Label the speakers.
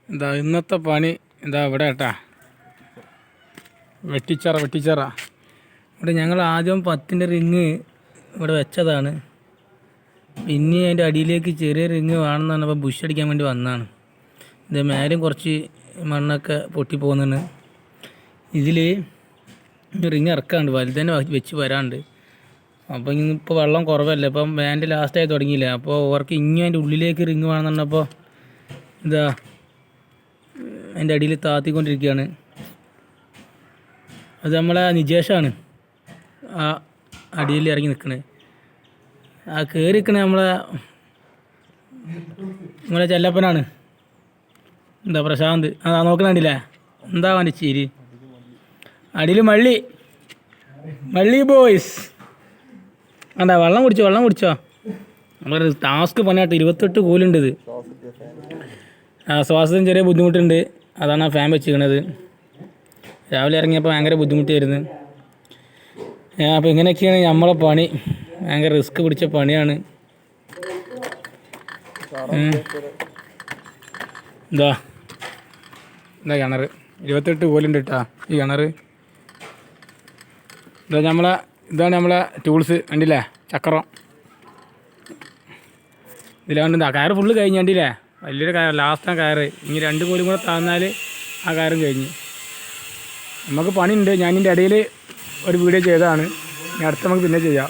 Speaker 1: എന്താ ഇന്നത്തെ പണി എന്താ ഇവിടെ കേട്ടാ, വെട്ടിച്ചറ ഇവിടെ ഞങ്ങൾ ആദ്യം 10-ൻ്റെ റിങ് ഇവിടെ വെച്ചതാണ്. പിന്നെ അതിൻ്റെ അടിയിലേക്ക് ചെറിയ റിങ് വേണമെന്ന് പറഞ്ഞപ്പോൾ ബുഷ് അടിക്കാൻ വേണ്ടി വന്നതാണ്. ഇത് മേലും കുറച്ച് മണ്ണൊക്കെ പൊട്ടി പോകുന്നുണ്ട്. ഇതിൽ റിങ് ഇറക്കാണ്ട് വലുതന്നെ വെച്ച് വരാണ്ട്. അപ്പോൾ ഇന്നിപ്പോൾ വെള്ളം കുറവല്ലേ, ഇപ്പം ബാൻഡ് ലാസ്റ്റായി തുടങ്ങിയില്ലേ. അപ്പോൾ അവർക്ക് ഇനി അതിൻ്റെ ഉള്ളിലേക്ക് റിങ് വേണമെന്ന് പറഞ്ഞപ്പോൾ ഇതാ അതിൻ്റെ അടിയിൽ താത്തിക്കൊണ്ടിരിക്കുകയാണ്. അത് നമ്മളെ നിജേഷാണ് ആ അടിയിൽ ഇറങ്ങി നിൽക്കണത്. ആ കയറി നിൽക്കണേ നമ്മളെ ചെല്ലപ്പനാണ്. എന്താ പ്രശാന്ത്, അതാ നോക്കണണ്ടില്ലേ, എന്താ അവൻ്റെ ചിരി. അടിയിൽ മള്ളി ബോയ്സ് എന്താ വെള്ളം കുടിച്ചോ. നമ്മളൊരു ടാസ്ക് പണിയാട്ട് 28 കൂലുണ്ട് ഇത്. ശ്വാസത്തിന് ചെറിയ ബുദ്ധിമുട്ടുണ്ട്, അതാണ് ആ ഫാൻ വെച്ചിരിക്കണത്. രാവിലെ ഇറങ്ങിയപ്പോൾ ഭയങ്കര ബുദ്ധിമുട്ടായിരുന്നു. അപ്പോൾ ഇങ്ങനെയൊക്കെയാണ് നമ്മളെ പണി. ഭയങ്കര റിസ്ക് പിടിച്ച പണിയാണ്. എന്താ കിണർ 28 കോലുണ്ട് കേട്ടാ ഈ കിണർ. ഇതാണ് നമ്മളെ ടൂൾസ് കണ്ടില്ലേ, ചക്രം. ഇതിലാണ്ട് കയറ് ഫുള്ള് കഴിഞ്ഞ് കണ്ടില്ലേ, വലിയൊരു കയറ്, ലാസ്റ്റാണ് കയറ്. ഇനി 2 കോലും കൂടെ താന്നാൽ ആ കയറും കഴിഞ്ഞ്. നമുക്ക് പണിയുണ്ട്. ഞാൻ ഇതിൻ്റെ ഇടയിൽ ഒരു വീഡിയോ ചെയ്തതാണ്. ഇനി അടുത്ത് നമുക്ക് പിന്നെ ചെയ്യാം.